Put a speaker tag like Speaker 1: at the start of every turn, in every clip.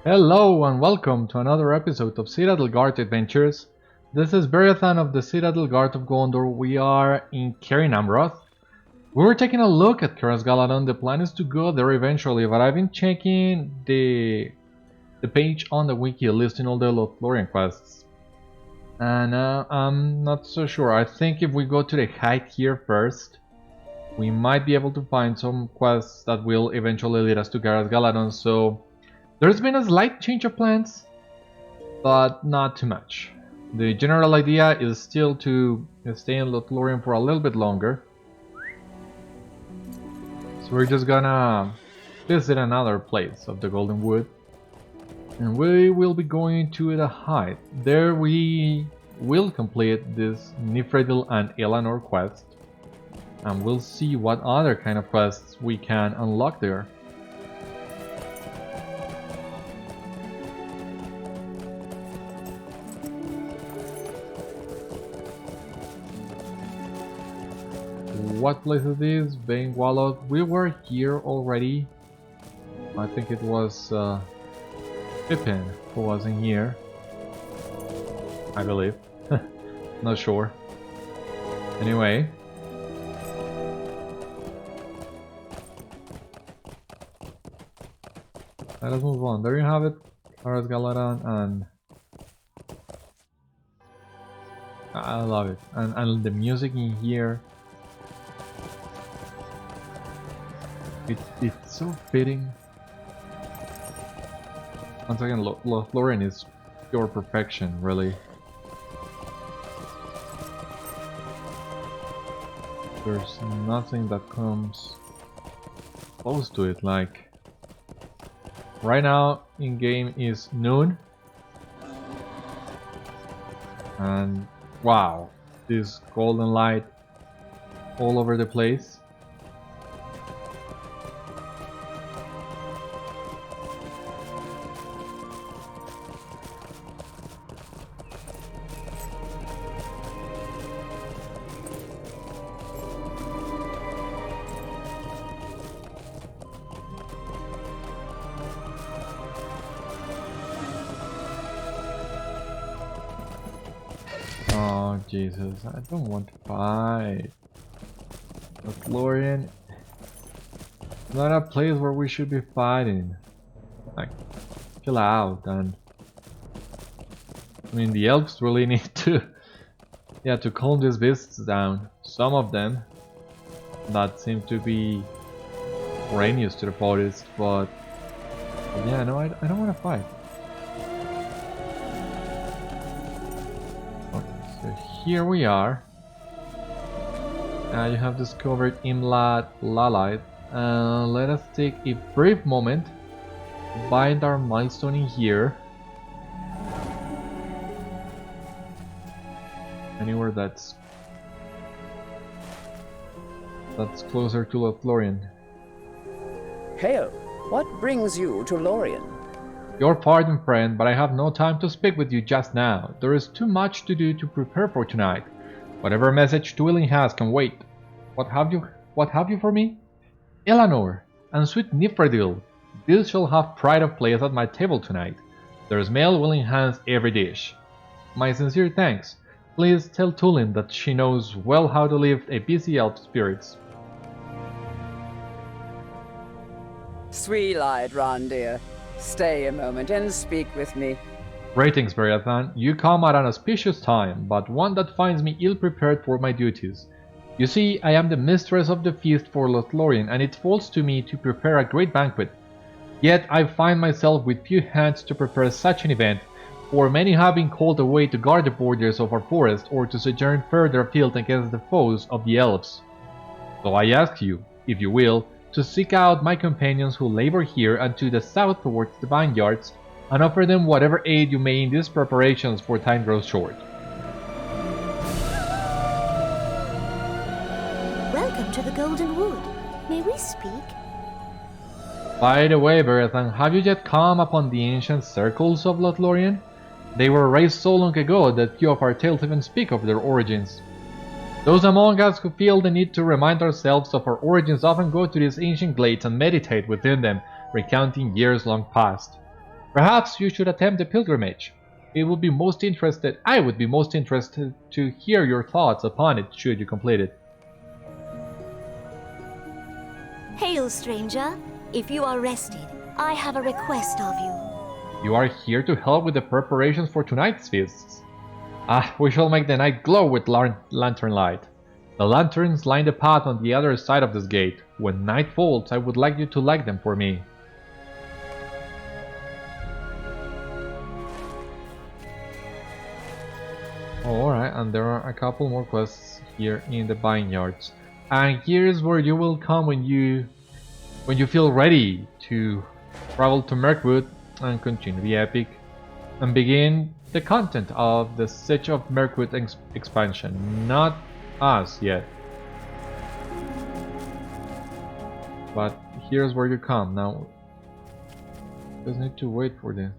Speaker 1: Hello and welcome to another episode of Citadel Guard Adventures. This is Beriathan of the Citadel Guard of Gondor. We are in Carin Amroth. We were taking a look at Caras Galadhrim. The plan is to go there eventually, but I've been checking the page on the wiki listing all the Lothlorien quests. And I'm not so sure. I think if we go to the height here first, we might be able to find some quests that will eventually lead us to Caras Galadhrim. So there's been a slight change of plans, but not too much. The general idea is still to stay in Lothlorien for a little bit longer. So we're just gonna visit another place of the Golden Wood. And we will be going to the Height. There we will complete this Nifredil and Elanor quest. And we'll see what other kind of quests we can unlock there. What place is this? Banquet. We were here already. I think it was Pippin who was in here. I believe. Not sure. Anyway. Let us move on. There you have it. Caras Galadhrim, and I love it. And the music in here. It's so fitting. Once again, Lórien is pure perfection, really. There's nothing that comes close to it. Like right now in game is noon, and wow, this golden light all over the place. Oh Jesus, I don't want to fight. Lórien, not a place where we should be fighting. Like, chill out. And I mean, the elves really need to, to calm these beasts down. Some of them that seem to be rainiest to the forest, but yeah, no, I don't want to fight. So here we are. You have discovered Imlad Lalite. Let us take a brief moment to bind our milestone in here. Anywhere that's closer to Lothlorien.
Speaker 2: Hail! What brings you to Lórien?
Speaker 1: Your pardon, friend, but I have no time to speak with you just now. There is too much to do to prepare for tonight. Whatever message Twilling has can wait. What have you for me? Elanor and sweet Nifredil. These shall have pride of place at my table tonight. There's mail will enhance every dish. My sincere thanks. Please tell Tulin that she knows well how to lift a busy elf spirits.
Speaker 2: Sweet-eyed Rondir, stay a moment and speak with me.
Speaker 1: Greetings, Beriathan. You come at an auspicious time, but one that finds me ill-prepared for my duties. You see, I am the mistress of the feast for Lothlorien, and it falls to me to prepare a great banquet. Yet I find myself with few hands to prepare such an event, for many have been called away to guard the borders of our forest or to sojourn further afield against the foes of the elves. So I ask you, if you will, to seek out my companions who labor here and to the south towards the vineyards, and offer them whatever aid you may in these preparations, for time grows short.
Speaker 3: Welcome to the Golden Wood. May we speak?
Speaker 1: By the way, Beriathan, have you yet come upon the ancient circles of Lothlorien? They were raised so long ago that few of our tales even speak of their origins. Those among us who feel the need to remind ourselves of our origins often go to these ancient glades and meditate within them, recounting years long past. Perhaps you should attempt the pilgrimage. I would be most interested to hear your thoughts upon it should you complete it.
Speaker 3: Hail, stranger. If you are rested, I have a request of you.
Speaker 1: You are here to help with the preparations for tonight's feasts. We shall make the night glow with lantern light. The lanterns line the path on the other side of this gate. When night falls, I would like you to light them for me. Alright, and there are a couple more quests here in the Vineyards. And here's where you will come when you feel ready to travel to Mirkwood and continue the epic and begin the content of the Siege of Mirkwood expansion. Not us yet. But here's where you come. Now, just need to wait for the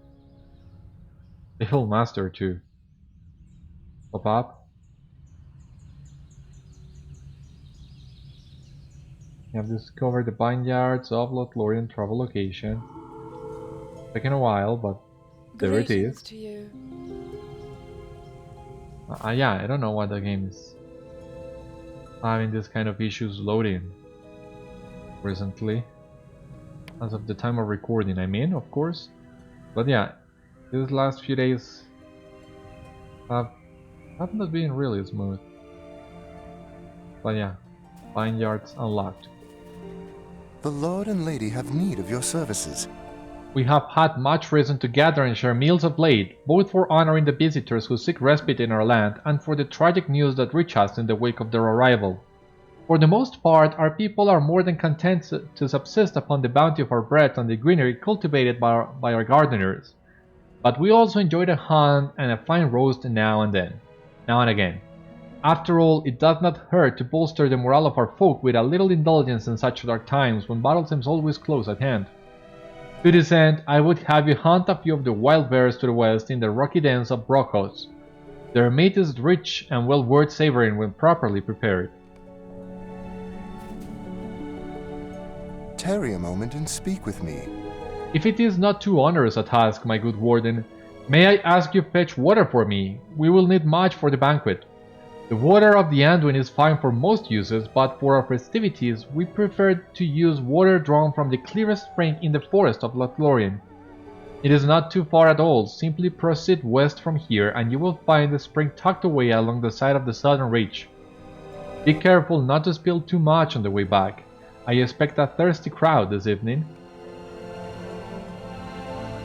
Speaker 1: Evil Master to pop up. You have discovered the Vineyards of Lórien travel location. Taking a while, but there it is.
Speaker 4: To you.
Speaker 1: Yeah, I don't know why the game is having this kind of issues loading recently. As of the time of recording, I mean, of course. But yeah, these last few days have not been really smooth. But yeah, Vineyards unlocked.
Speaker 5: The Lord and Lady have need of your services.
Speaker 1: We have had much reason to gather and share meals of late, both for honoring the visitors who seek respite in our land and for the tragic news that reach us in the wake of their arrival. For the most part, our people are more than content to subsist upon the bounty of our bread and the greenery cultivated by our gardeners. But we also enjoy a hunt and a fine roast now and again. After all, it does not hurt to bolster the morale of our folk with a little indulgence in such dark times when battle seems always close at hand. To this end, I would have you hunt a few of the wild bears to the west in the rocky dens of Brockhouse. Their meat is rich and well worth savoring when properly prepared.
Speaker 5: Tarry a moment and speak with me.
Speaker 1: If it is not too onerous a task, my good warden, may I ask you fetch water for me? We will need much for the banquet. The water of the Anduin is fine for most uses, but for our festivities we prefer to use water drawn from the clearest spring in the forest of Lórien. It is not too far at all, simply proceed west from here and you will find the spring tucked away along the side of the southern ridge. Be careful not to spill too much on the way back. I expect a thirsty crowd this evening.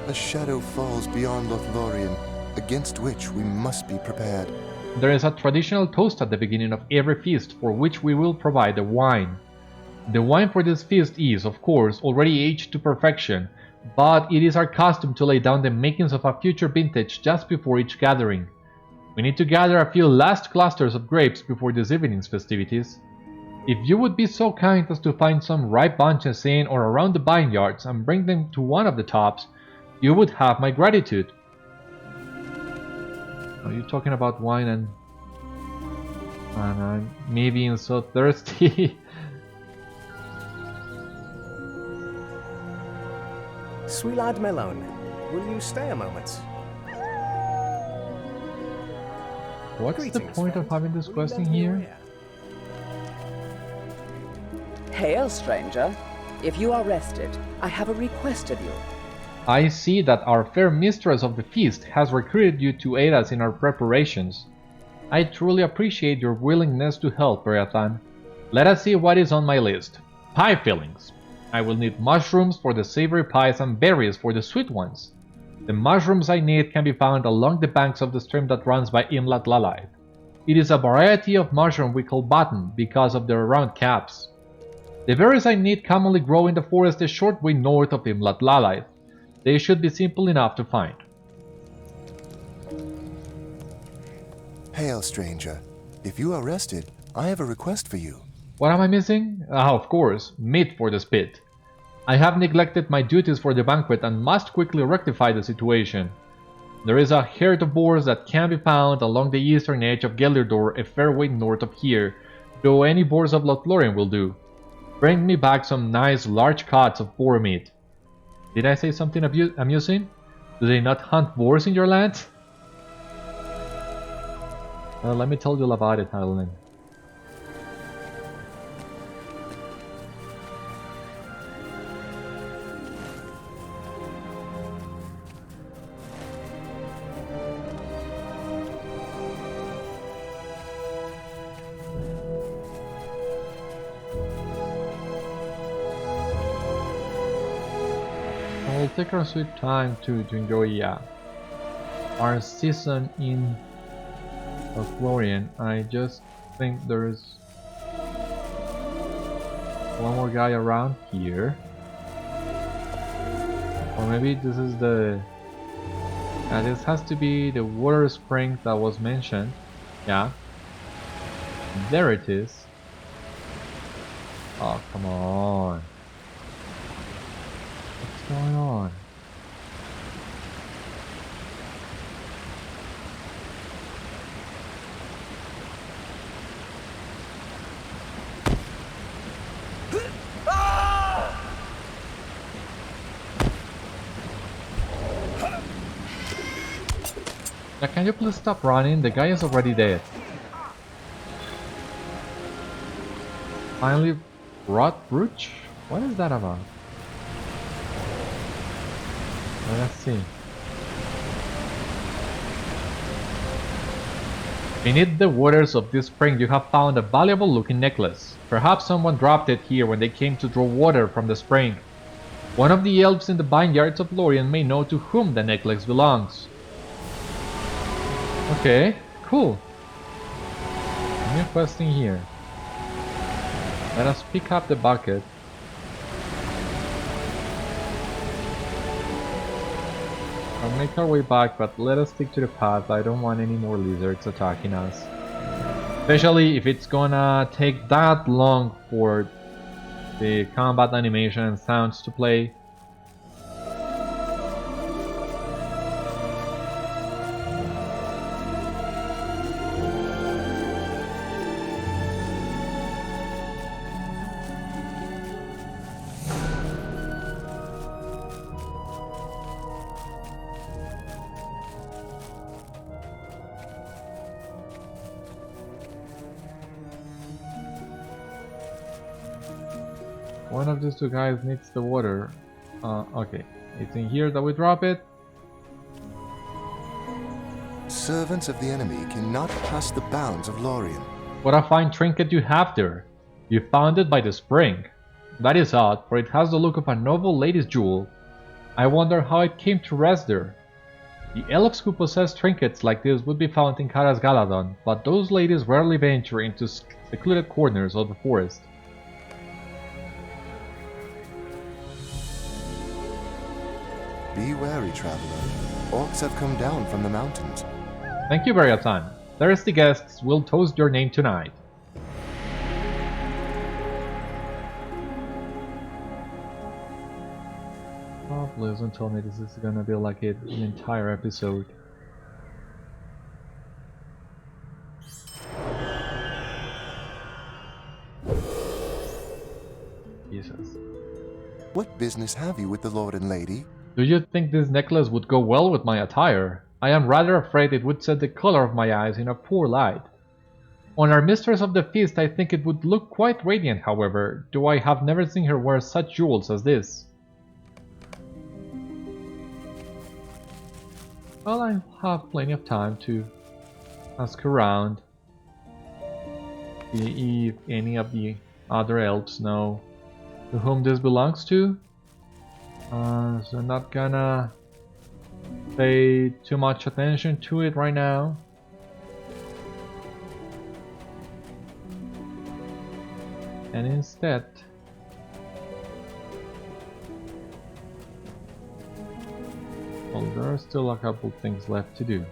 Speaker 5: A shadow falls beyond Lórien, against which we must be prepared.
Speaker 1: There is a traditional toast at the beginning of every feast for which we will provide the wine. The wine for this feast is, of course, already aged to perfection, but it is our custom to lay down the makings of a future vintage just before each gathering. We need to gather a few last clusters of grapes before this evening's festivities. If you would be so kind as to find some ripe bunches in or around the vineyards and bring them to one of the tops, you would have my gratitude. Are you talking about wine and I'm me being so thirsty?
Speaker 2: Sweelad Melon, will you stay a moment?
Speaker 1: What's the
Speaker 2: Greetings,
Speaker 1: point of
Speaker 2: friend.
Speaker 1: having this
Speaker 2: Will you
Speaker 1: quest in
Speaker 2: lend me your
Speaker 1: here?
Speaker 2: ear?
Speaker 4: Hail, stranger. If you are rested, I have a request of you.
Speaker 1: I see that our fair mistress of the feast has recruited you to aid us in our preparations. I truly appreciate your willingness to help, Beriathan. Let us see what is on my list. Pie fillings. I will need mushrooms for the savory pies and berries for the sweet ones. The mushrooms I need can be found along the banks of the stream that runs by Imlat Lalai. It is a variety of mushroom we call button because of their round caps. The berries I need commonly grow in the forest a short way north of Imlat Lalai. They should be simple enough to find.
Speaker 5: Hail, stranger. If you are rested, I have a request for you.
Speaker 1: What am I missing? Of course, meat for the spit. I have neglected my duties for the banquet and must quickly rectify the situation. There is a herd of boars that can be found along the eastern edge of Gelirdor a fair way north of here, though any boars of Lórien will do. Bring me back some nice large cuts of boar meat. Did I say something amusing? Do they not hunt boars in your land? Let me tell you all about it, Helen. We'll take our sweet time to enjoy our season in of Lórien. I just think there's one more guy around here, or maybe this is the this has to be the water spring that was mentioned. Yeah, there it is. Oh, come on. What's going on? Now, can you please stop running? The guy is already dead. Finally, rot brooch? What is that about? Let's see. Beneath the waters of this spring, you have found a valuable looking necklace. Perhaps someone dropped it here when they came to draw water from the spring. One of the elves in the Vineyards of Lórien may know to whom the necklace belongs. Okay, cool. New questing here. Let us pick up the bucket. I'll make our way back, but let us stick to the path. I don't want any more lizards attacking us. Especially if it's gonna take that long for the combat animation and sounds to play. One of these two guys needs the water. Okay, it's in here that we drop it.
Speaker 5: Servants of the enemy cannot pass the bounds of Lórien.
Speaker 1: What a fine trinket you have there. You found it by the spring. That is odd, for it has the look of a noble lady's jewel. I wonder how it came to rest there. The elves who possess trinkets like this would be found in Caras Galadhrim, but those ladies rarely venture into secluded corners of the forest.
Speaker 5: Be wary, traveler. Orcs have come down from the mountains.
Speaker 1: Thank you, Beriathan. Thirsty guests will toast your name tonight. Oh, please don't tell me this is gonna be like an entire episode. Jesus.
Speaker 5: What business have you with the lord and lady?
Speaker 1: Do you think this necklace would go well with my attire? I am rather afraid it would set the color of my eyes in a poor light. On our mistress of the feast, I think it would look quite radiant, however, though I have never seen her wear such jewels as this. Well, I have plenty of time to ask around, see if any of the other elves know to whom this belongs to. So I'm not gonna pay too much attention to it right now. And instead, well, there are still a couple things left to do.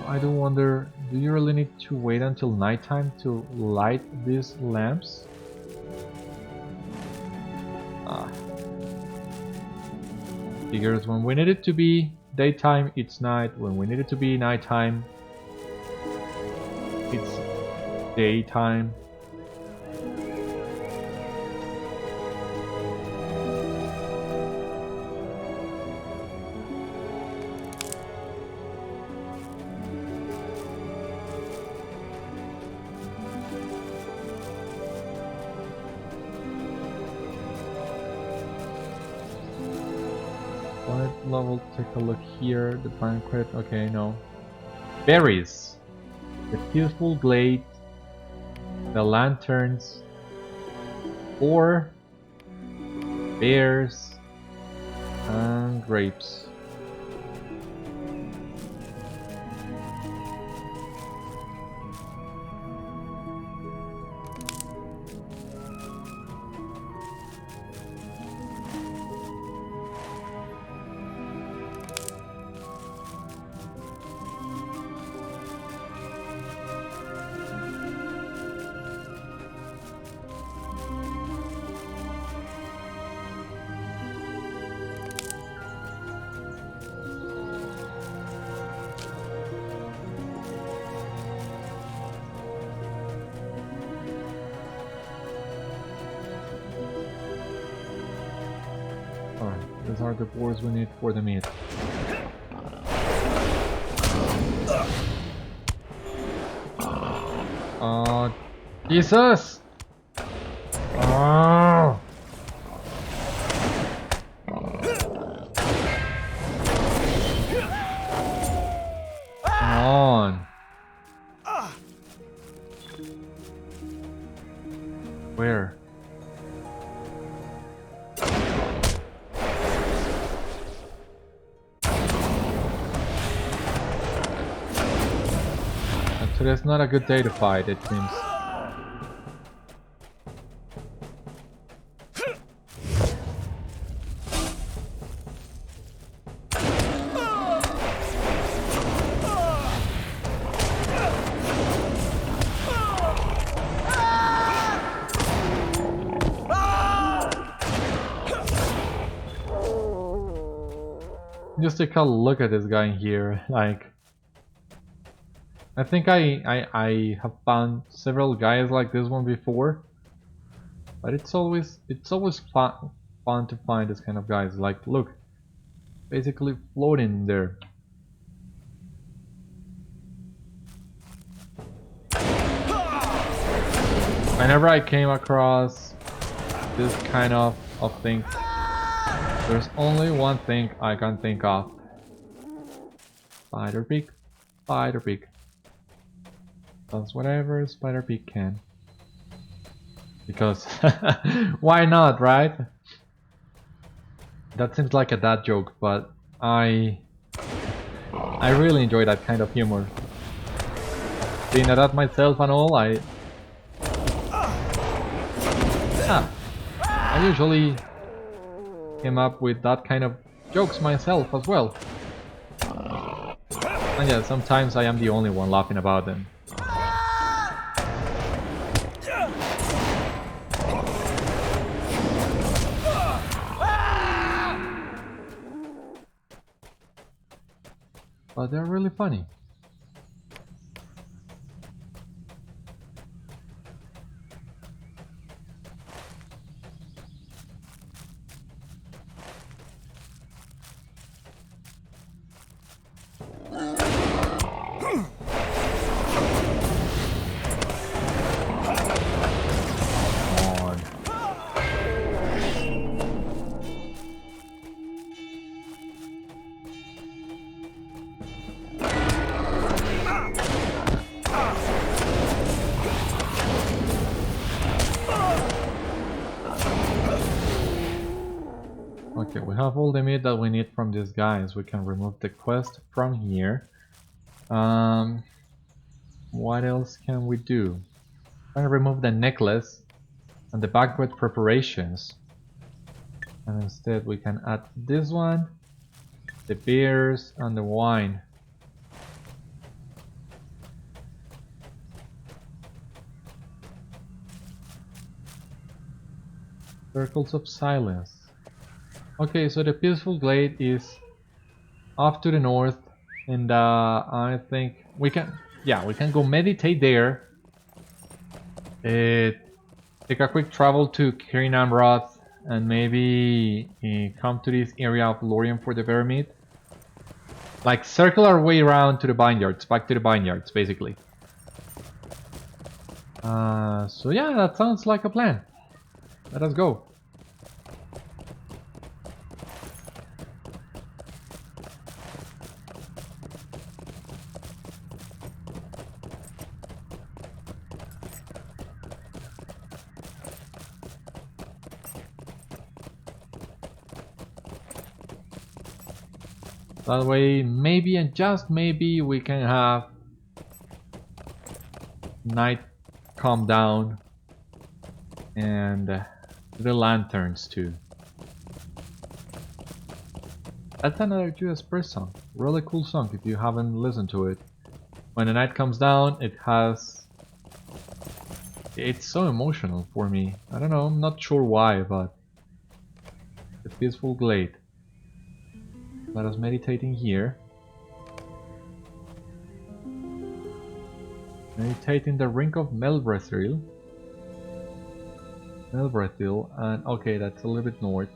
Speaker 1: I do wonder, do you really need to wait until nighttime to light these lamps? Figures when we need it to be daytime, it's night. When we need it to be nighttime, it's daytime. level, take a look here. The banquet, okay, no. Berries. The peaceful glade. The lanterns. 4 bears and grapes. Alright, these are the boards we need for the meat. Oh, Jesus! Oh! Come on! Where? Today's not a good day to fight, it seems. Just take a look at this guy in here, like... I think I have found several guys like this one before, but it's always fun to find this kind of guys. Like, look, basically floating there. Whenever I came across this kind of thing, there's only one thing I can think of: Spider Pig, Spider Pig. Does whatever Spider Pig can. Because why not, right? That seems like a dad joke, but I really enjoy that kind of humor. Being a dad myself and all, I usually came up with that kind of jokes myself as well. And yeah, sometimes I am the only one laughing about them. But they're really funny. Okay, we have all the meat that we need from these guys. We can remove the quest from here. What else can we do? I'm gonna remove the necklace and the banquet preparations. And instead we can add this one, the beers and the wine. Circles of silence. Okay, so the peaceful glade is off to the north, and I think we can go meditate there. Take a quick travel to Cair Namroth, and maybe come to this area of Lórien for the bear meat. Like, circle our way around to the vineyards, back to the vineyards, basically. So yeah, that sounds like a plan. Let us go. That way, maybe and just maybe we can have night calm down and the lanterns too. That's another Judas Priest song. Really cool song if you haven't listened to it. When the night comes down, it's so emotional for me. I don't know, I'm not sure why, but the peaceful glade. Let us meditate in here. Meditate in the Ring of Melbrethil. And okay, that's a little bit north.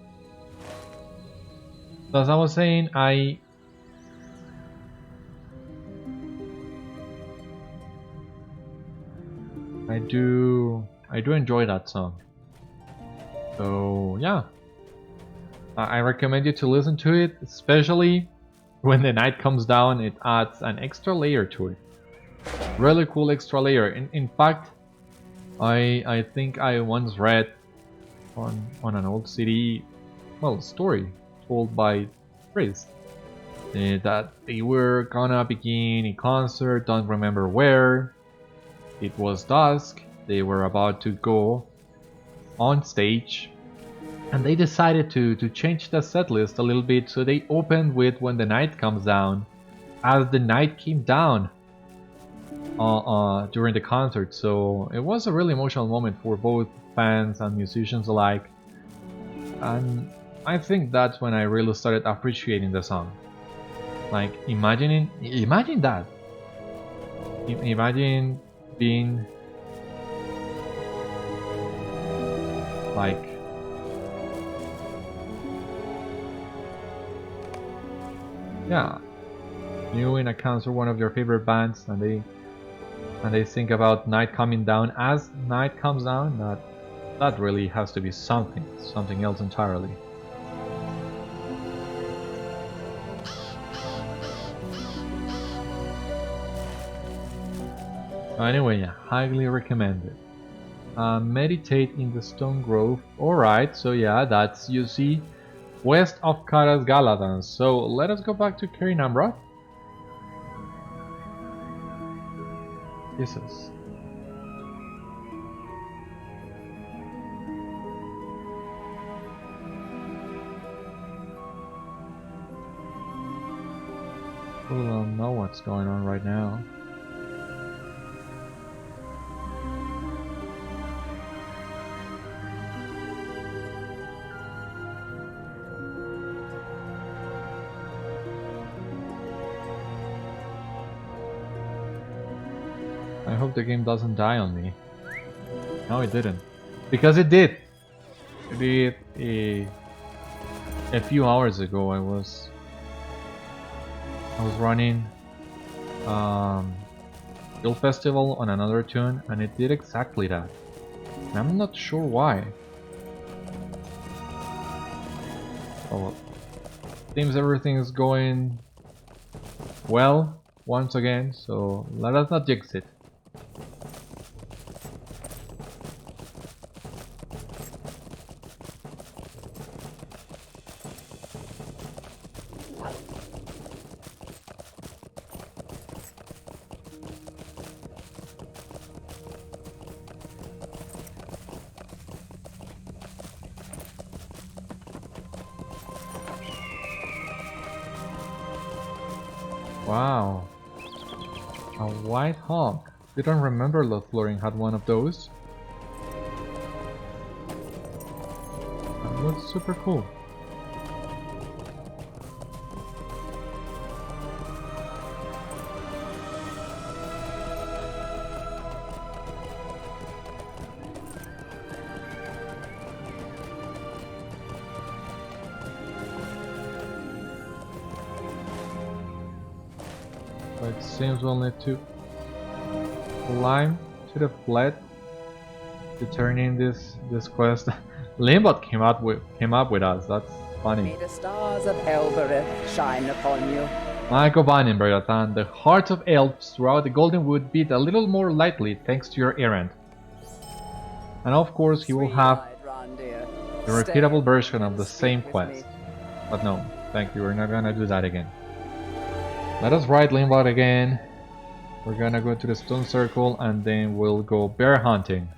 Speaker 1: So as I was saying, I do enjoy that song. So yeah, I recommend you to listen to it, especially when the night comes down. It adds an extra layer to it. Really cool extra layer. In fact, I think I once read on an old CD, story told by Priest that they were gonna begin a concert, don't remember where. It was dusk, they were about to go on stage, and they decided to change the set list a little bit, so they opened with When the Night Comes Down, as the night came down during the concert. So it was a really emotional moment for both fans and musicians alike, and I think that's when I really started appreciating the song. Like imagine that. Imagine being like you in a concert, one of your favorite bands, and they think about night coming down as night comes down. That really has to be something else entirely. Anyway, highly recommended. Meditate in the Stone Grove. Alright, so yeah, that's, you see, west of Kara's Galadhrim. So let us go back to Cair Namroth. Jesus. People don't know what's going on right now. I hope the game doesn't die on me. No, it didn't. Because it did! It did a few hours ago. I was running Guild Festival on another tune, and it did exactly that. And I'm not sure why. Oh well. Seems everything is going well once again, so let us not jinx it. Wow, a white hawk. Didn't remember Lothlórien had one of those. That looks super cool. It seems we'll need to climb to the flat to turn in this quest. Limbot came up with us. That's funny.
Speaker 4: May the stars of Elbereth shine upon you.
Speaker 1: Michael Banin, Beriathan, the hearts of elves throughout the Golden Wood beat a little more lightly thanks to your errand. And of course he will have the repeatable version of the same quest. But no, thank you, we're not gonna do that again. Let us ride Limbot again. We're gonna go to the stone circle and then we'll go bear hunting.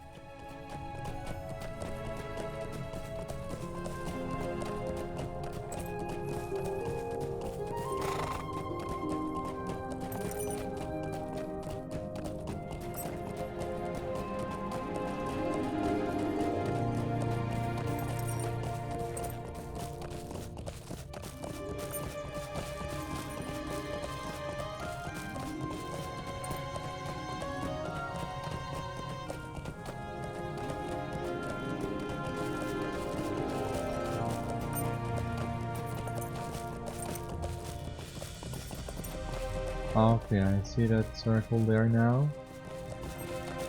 Speaker 1: Okay, I see that circle there now.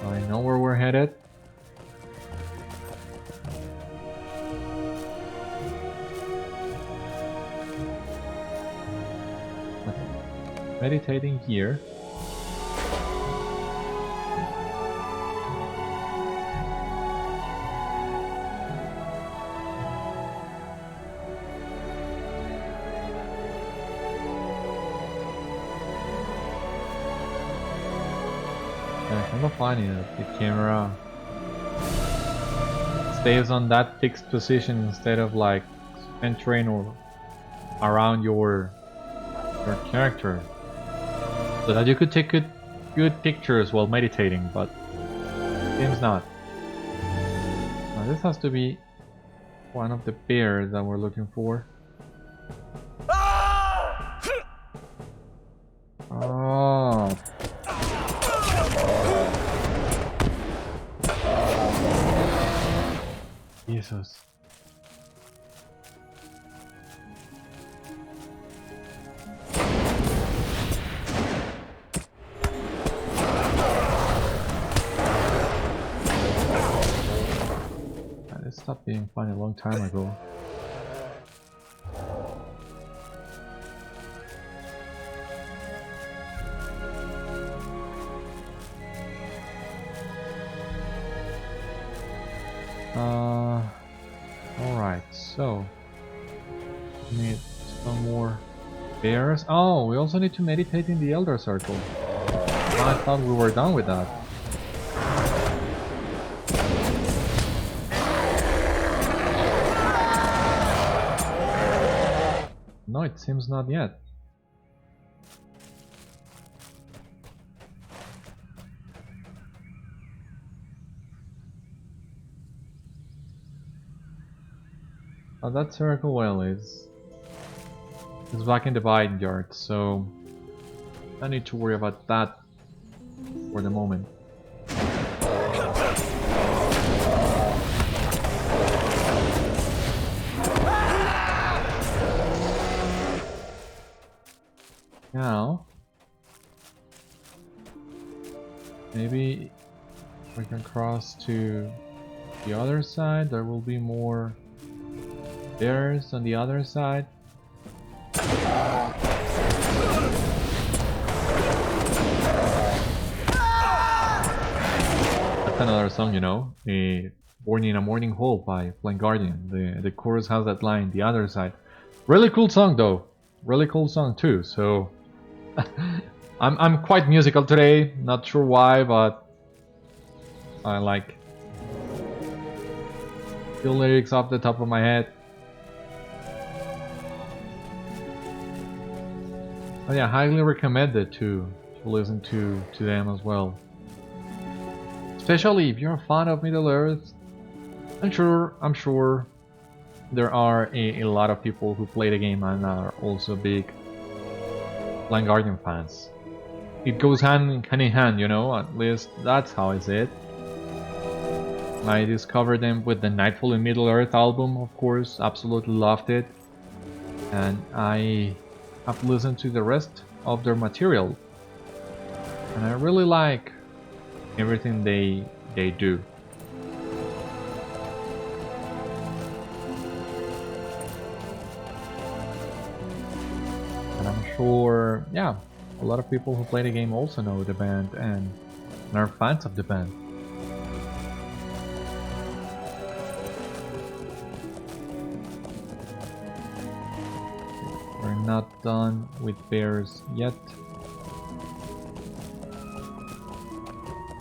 Speaker 1: I know where we're headed. Okay. Meditating here. I'm finding it. The camera stays on that fixed position instead of like entering or around your character, so that you could take good pictures while meditating, but it seems not. Now this has to be one of the bears that we're looking for. Oh. Jesus. This stopped being fun a long time ago. Alright, so need some more bears. Oh, we also need to meditate in the Elder Circle. I thought we were done with that. No, it seems not yet. Oh, that circle well is back in the Vineyard, so I need to worry about that for the moment. Now, maybe we can cross to the other side. There will be more bears on the other side. That's another song, you know, Born in a Morning Hole by Blind Guardian. The chorus has that line, the other side. Really cool song though. Really cool song too, so I'm quite musical today, not sure why, but I like the lyrics off the top of my head. But yeah, highly recommended to listen to them as well. Especially if you're a fan of Middle Earth. I'm sure there are a lot of people who play the game and are also big Blind Guardian fans. It goes hand in hand, you know, at least that's how I see it. I discovered them with the Nightfall in Middle Earth album, of course, absolutely loved it. And I have listened to the rest of their material. And I really like everything they do. And I'm sure, yeah, a lot of people who play the game also know the band and are fans of the band. We're not done with bears yet.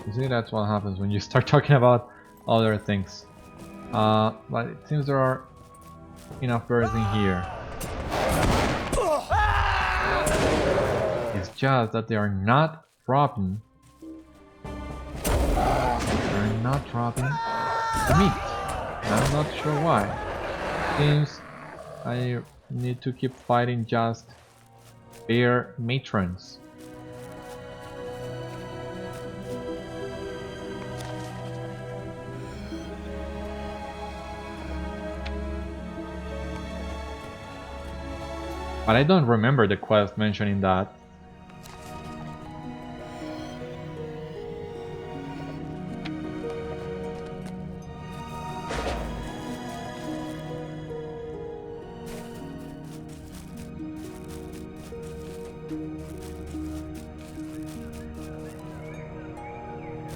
Speaker 1: You see, that's what happens when you start talking about other things. But it seems there are enough bears in here. It's just that they are not dropping. They're not dropping the meat. I'm not sure why. Seems I need to keep fighting just bear matrons. But I don't remember the quest mentioning that.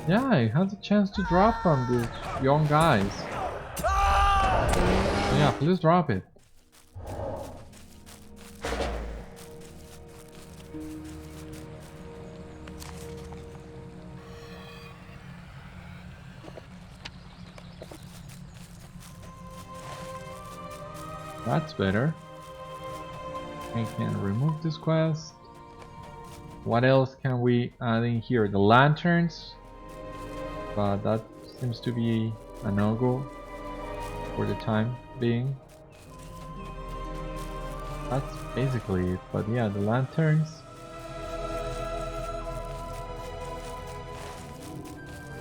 Speaker 1: Yeah, it has a chance to drop from these young guys. Yeah, please drop it. That's better. We can remove this quest. What else can we add in here? The lanterns. But that seems to be a no-go for the time being. That's basically it. But yeah, the lanterns.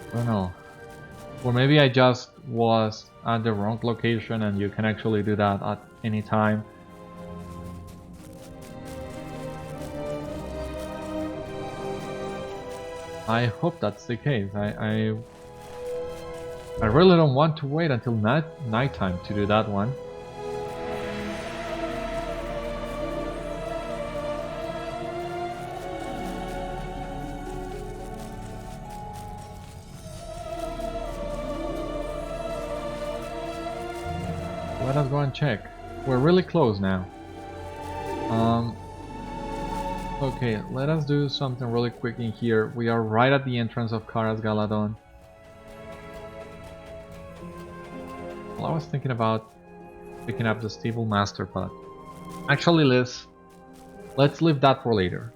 Speaker 1: I don't know. Or maybe I just was at the wrong location and you can actually do that at any time. I hope that's the case. I really don't want to wait until nighttime to do that one. Let us go and check. We're really close now. Okay, let us do something really quick in here. We are right at the entrance of Karas Galadhrim. Well, I was thinking about picking up the Stable Master, but actually let's leave that for later.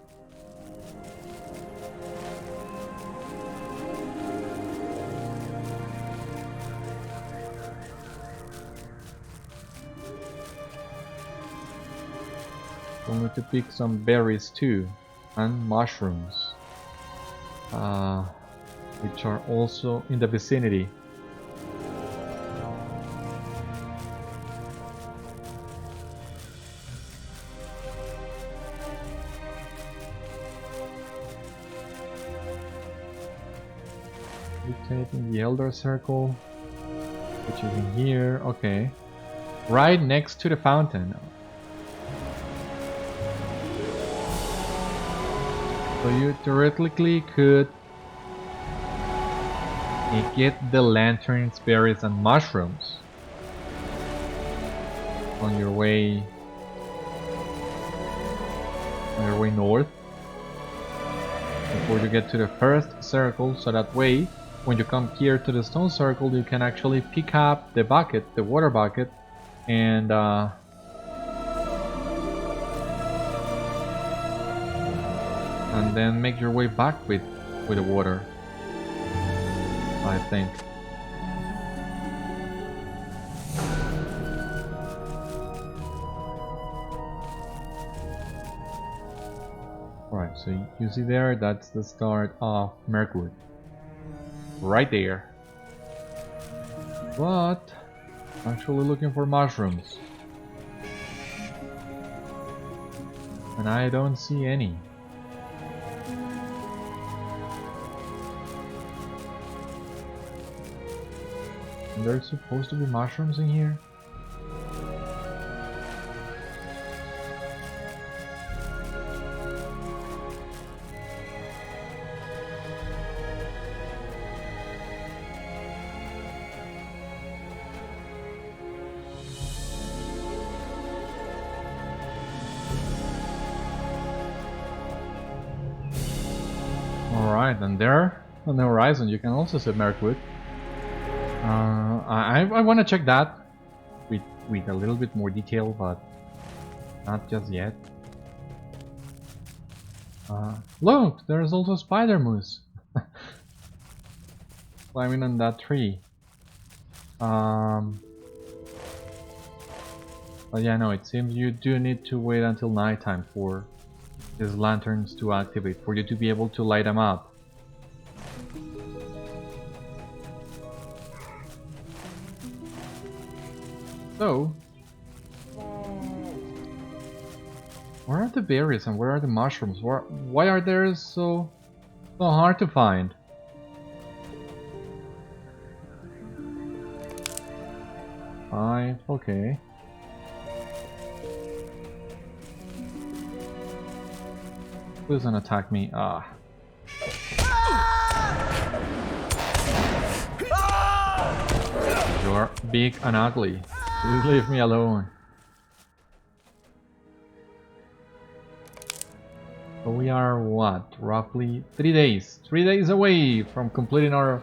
Speaker 1: I'm going to pick some berries too, and mushrooms, which are also in the vicinity. Dictating the Elder Circle, which is in here. Okay, right next to the fountain. So you theoretically could get the lanterns, berries, and mushrooms on your way north before you get to the first circle. So that way, when you come here to the stone circle, you can actually pick up the bucket, the water bucket, and then make your way back with the water, I think. Alright, so you see there, that's the start of Mirkwood. Right there. But I'm actually looking for mushrooms. And I don't see any. There's supposed to be mushrooms in here? Alright, and there on the horizon you can also see Mirkwood. I want to check that with a little bit more detail, but not just yet. Look, there's also a spider moose climbing on that tree. But yeah, no, it seems you do need to wait until nighttime for these lanterns to activate, for you to be able to light them up. So, where are the berries and where are the mushrooms? Why are they so hard to find? Okay. Who's gonna attack me? You're big and ugly. Please leave me alone. So we are what? Roughly 3 days. 3 days away from completing our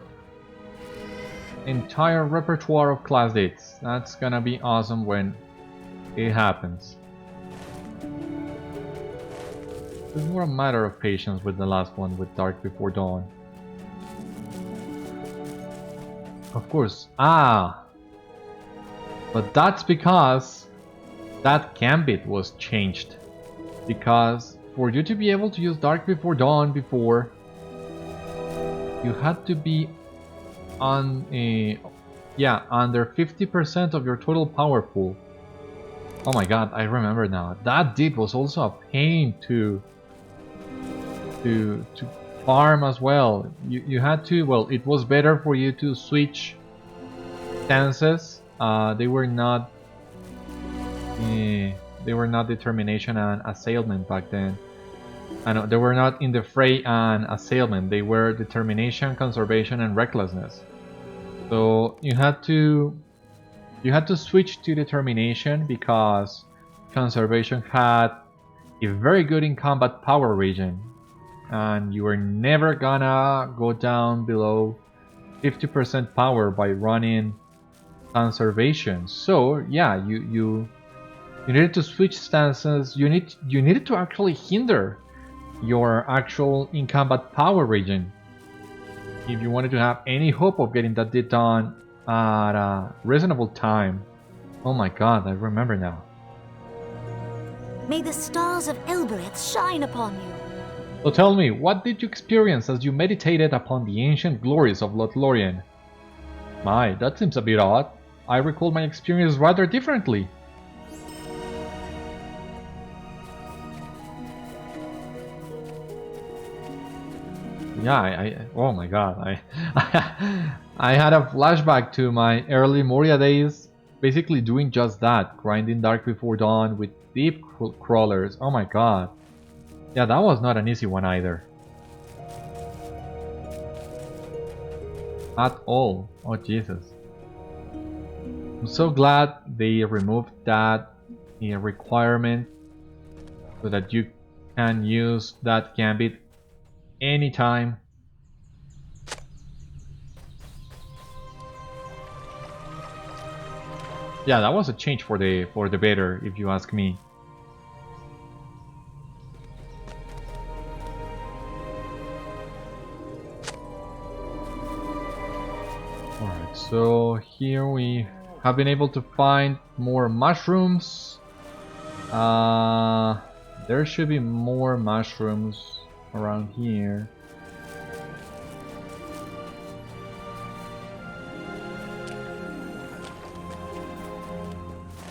Speaker 1: entire repertoire of class dates. That's gonna be awesome when it happens. It's more a matter of patience with the last one, with Dark Before Dawn. Of course. But that's because that gambit was changed. Because for you to be able to use Dark Before Dawn before, you had to be on under 50% of your total power pool. Oh my god, I remember now. That deed was also a pain to farm as well. You had to, well, it was better for you to switch stances. They were not determination and assailment back then. I know they were not in the fray and assailment. They were determination, conservation, and recklessness. So you had to switch to determination because conservation had a very good in combat power region, and you were never gonna go down below 50% power by running conservation. So yeah, you needed to switch stances. You needed to actually hinder your actual in combat power region if you wanted to have any hope of getting that deed done at a reasonable time. Oh my god, I remember now.
Speaker 3: May the stars of Elbereth shine upon you.
Speaker 1: So tell me, what did you experience as you meditated upon the ancient glories of Lórien? My, that seems a bit odd. I recall my experience rather differently. Yeah, oh my god, I had a flashback to my early Moria days, basically doing just that, grinding Dark Before Dawn with deep crawlers. Oh my god. Yeah, that was not an easy one either. At all. Oh Jesus. I'm so glad they removed that requirement so that you can use that gambit anytime. Yeah, that was a change for the better, if you ask me. Alright, so here we have been able to find more mushrooms. There should be more mushrooms around here.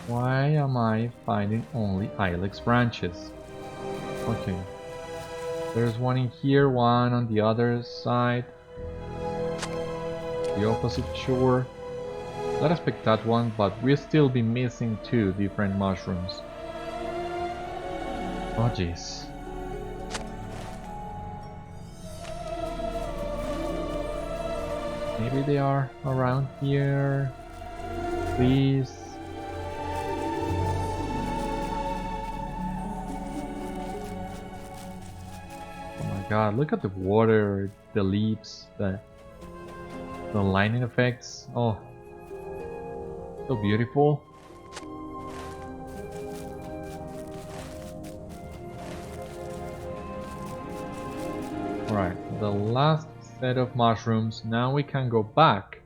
Speaker 1: Why am I finding only ilex branches? Okay. There's one in here, one on the other side. The opposite shore. Let us pick that one, but we'll still be missing 2 different mushrooms. Oh jeez. Maybe they are around here. Please. Oh my god, look at the water, the leaves, the lightning effects. Oh, so beautiful. Right, the last set of mushrooms. Now we can go back.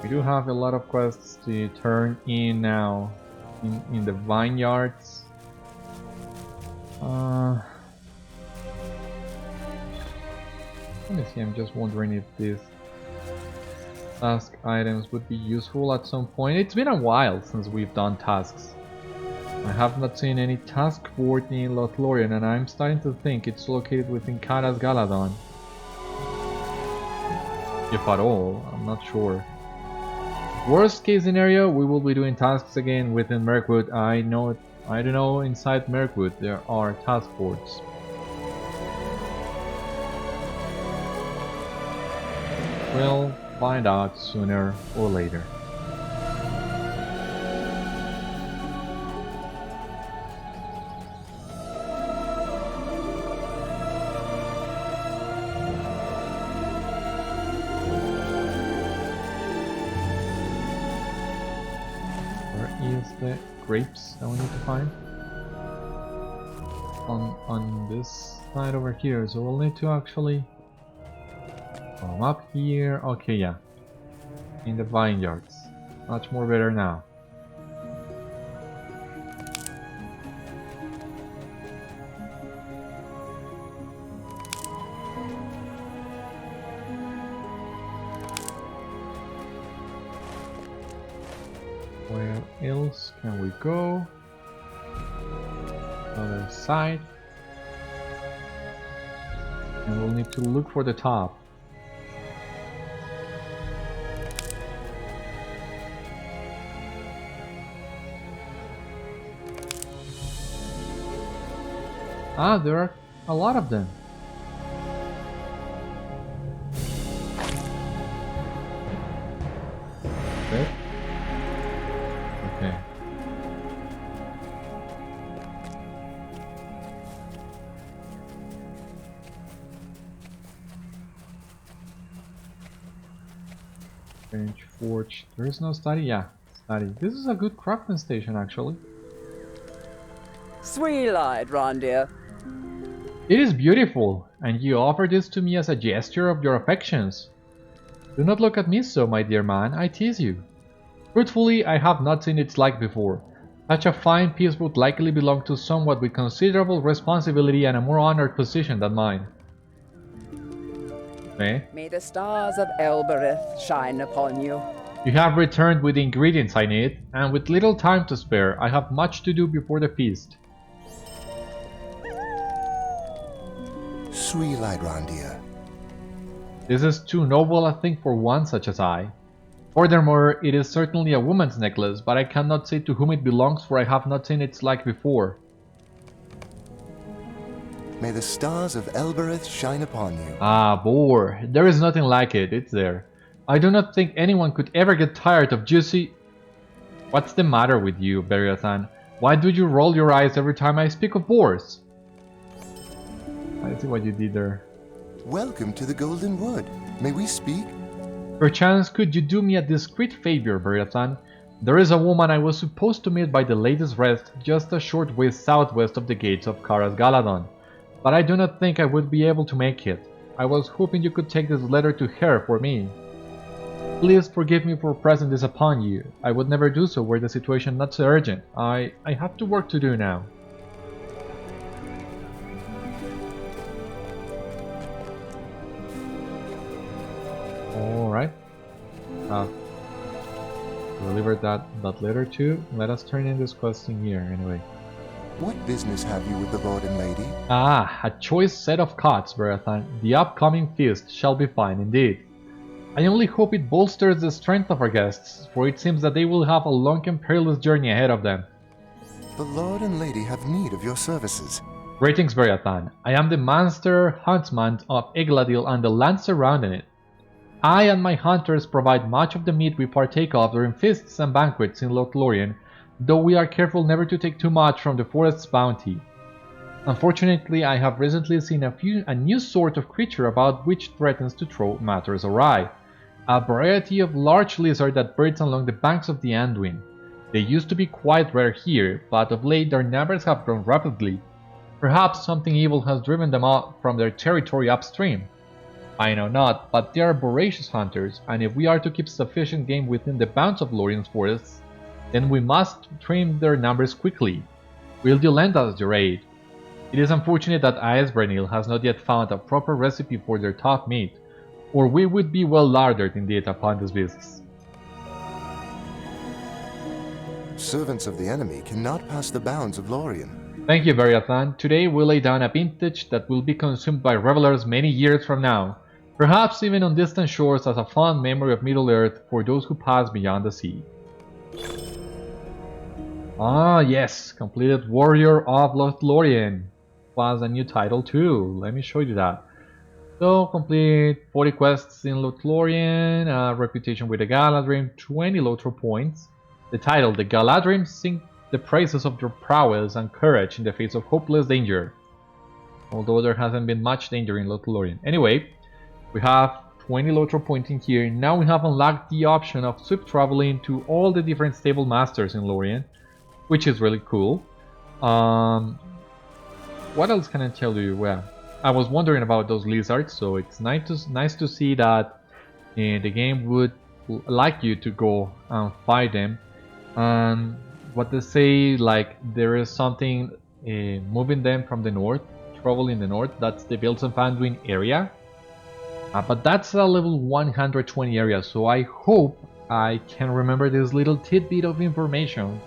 Speaker 1: We do have a lot of quests to turn in now in the vineyards. Let me see, I'm just wondering if these task items would be useful at some point. It's been a while since we've done tasks. I have not seen any task board in Lothlorien, and I'm starting to think it's located within Kara's Galadhrim. If at all, I'm not sure. Worst case scenario, we will be doing tasks again within Mirkwood. I don't know, inside Mirkwood there are task boards. We'll find out sooner or later. The grapes that we need to find on this side over here, so we'll need to actually come up here. Okay, yeah, in the vineyards, much more better now. Where else can we go? Other side. And we'll need to look for the top. Ah, there are a lot of them. Okay. Okay. Strange forge. There is no study? Yeah, study. This is a good crafting station, actually.
Speaker 4: Sweet-eyed, Rondir.
Speaker 1: It is beautiful, and you offer this to me as a gesture of your affections. Do not look at me so, my dear man, I tease you. Truthfully, I have not seen its like before. Such a fine piece would likely belong to someone with considerable responsibility and a more honored position than mine. Okay.
Speaker 4: May the stars of Elbereth shine upon you.
Speaker 1: You have returned with the ingredients I need, and with little time to spare, I have much to do before the feast.
Speaker 5: Sweet-eyed Rondir.
Speaker 1: This is too noble a thing for one such as I. Furthermore, it is certainly a woman's necklace, but I cannot say to whom it belongs, for I have not seen its like before.
Speaker 5: May the stars of Elbereth shine upon you.
Speaker 1: Ah, bore. There is nothing like it, it's there. I do not think anyone could ever get tired of juicy... What's the matter with you, Beriathan? Why do you roll your eyes every time I speak of boars? I see what you did there.
Speaker 5: Welcome to the Golden Wood. May we speak?
Speaker 1: Perchance could you do me a discreet favor, Beriathan? There is a woman I was supposed to meet by the latest rest just a short way southwest of the gates of Kara's Galadhrim, but I do not think I would be able to make it. I was hoping you could take this letter to her for me. Please forgive me for pressing this upon you. I would never do so were the situation not so urgent. I have to work to do now. Alright. Delivered that letter too. Let us turn in this quest in here anyway.
Speaker 5: What business have you with the Lord and Lady?
Speaker 1: Ah, a choice set of cots, Beriathan. The upcoming feast shall be fine indeed. I only hope it bolsters the strength of our guests, for it seems that they will have a long and perilous journey ahead of them.
Speaker 5: The Lord and Lady have need of your services.
Speaker 1: Greetings, Beriathan. I am the Master Huntsman of Igladil and the land surrounding it. I and my hunters provide much of the meat we partake of during feasts and banquets in Lothlórien, though we are careful never to take too much from the forest's bounty. Unfortunately, I have recently seen a new sort of creature about which threatens to throw matters awry. A variety of large lizard that breeds along the banks of the Anduin. They used to be quite rare here, but of late their numbers have grown rapidly. Perhaps something evil has driven them out from their territory upstream. I know not, but they are voracious hunters, and if we are to keep sufficient game within the bounds of Lórien's forests, then we must trim their numbers quickly. Will you lend us your aid? It is unfortunate that Aesbrenil has not yet found a proper recipe for their tough meat, or we would be well larded indeed upon this business.
Speaker 5: Servants of the enemy cannot pass the bounds of Lórien.
Speaker 1: Thank you, Beriathan. Today we lay down a vintage that will be consumed by revelers many years from now, perhaps even on distant shores as a fond memory of Middle-earth for those who pass beyond the sea. Ah yes, completed Warrior of Lothlórien. Was a new title too, let me show you that. So, complete 40 quests in Lothlórien, reputation with the Galadhrim, 20 LOTRO points. The title, the Galadhrim sing the praises of your prowess and courage in the face of hopeless danger. Although there hasn't been much danger in Lothlórien. Anyway, we have 20 LOTRO points in here. Now we have unlocked the option of swift traveling to all the different stable masters in Lórien, which is really cool. What else can I tell you? Well, I was wondering about those lizards, so it's nice to see that the game would like you to go and fight them. And what they say, like there is something moving them from the north, trouble in the north. That's the Vales of Anduin area, but that's a level 120 area. So I hope I can remember this little tidbit of information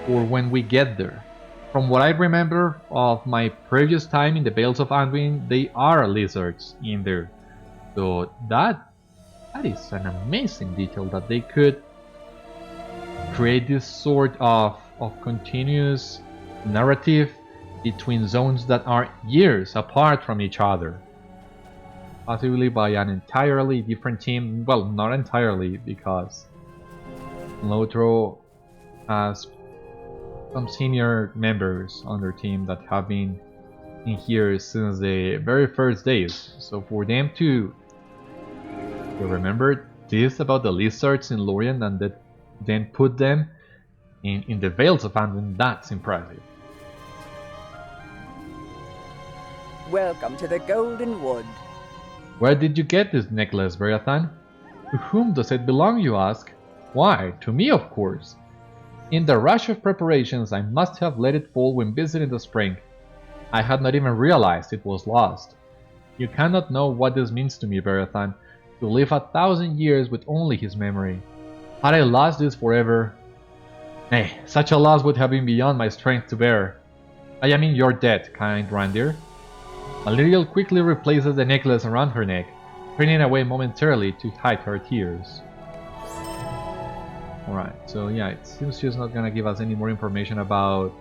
Speaker 1: for when we get there. From what I remember of my previous time in the Vales of Anduin, they are lizards in there. So that is an amazing detail that they could create this sort of continuous narrative between zones that are years apart from each other. Possibly by an entirely different team. Well, not entirely, because LOTRO has some senior members on their team that have been in here since the very first days. So for them to remember this about the lizards in Lórien and then put them in the Vales of Anduin, that's impressive.
Speaker 4: Welcome to the Golden Wood.
Speaker 1: Where did you get this necklace, Beriathan? To whom does it belong, you ask? Why, to me, of course. In the rush of preparations, I must have let it fall when visiting the spring. I had not even realized it was lost. You cannot know what this means to me, Beriathan, to live 1,000 years with only his memory. Had I lost this forever... Nay, such a loss would have been beyond my strength to bear. I am in your debt, kind Randir. Maliriel quickly replaces the necklace around her neck, turning away momentarily to hide her tears. Alright, so yeah, it seems she's not gonna give us any more information about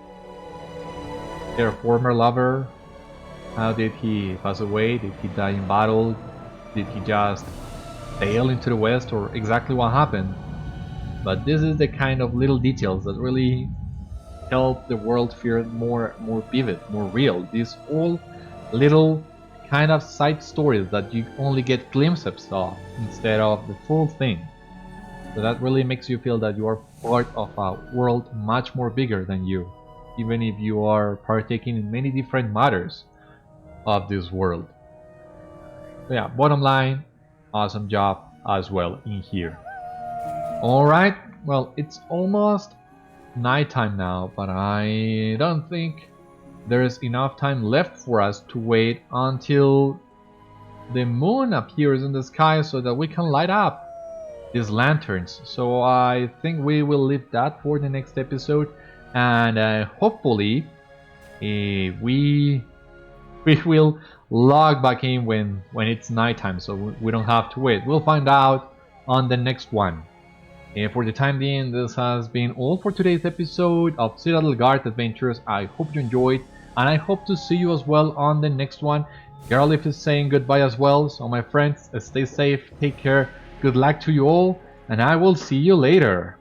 Speaker 1: their former lover. How did he pass away? Did he die in battle? Did he just sail into the west? Or exactly what happened? But this is the kind of little details that really help the world feel more vivid, more real. These all little kind of side stories that you only get glimpses of instead of the full thing. So that really makes you feel that you are part of a world much more bigger than you, even if you are partaking in many different matters of this world. So yeah, bottom line, awesome job as well in here. Alright, well, it's almost nighttime now, but I don't think there's enough time left for us to wait until the moon appears in the sky so that we can light up these lanterns. So I think we will leave that for the next episode, and hopefully we will log back in when it's nighttime, so we don't have to wait. We'll find out on the next one. For the time being, this has been all for today's episode of Citadel Guard Adventures. I hope you enjoyed, and I hope to see you as well on the next one. Geralt is saying goodbye as well, so my friends, stay safe, take care, good luck to you all, and I will see you later.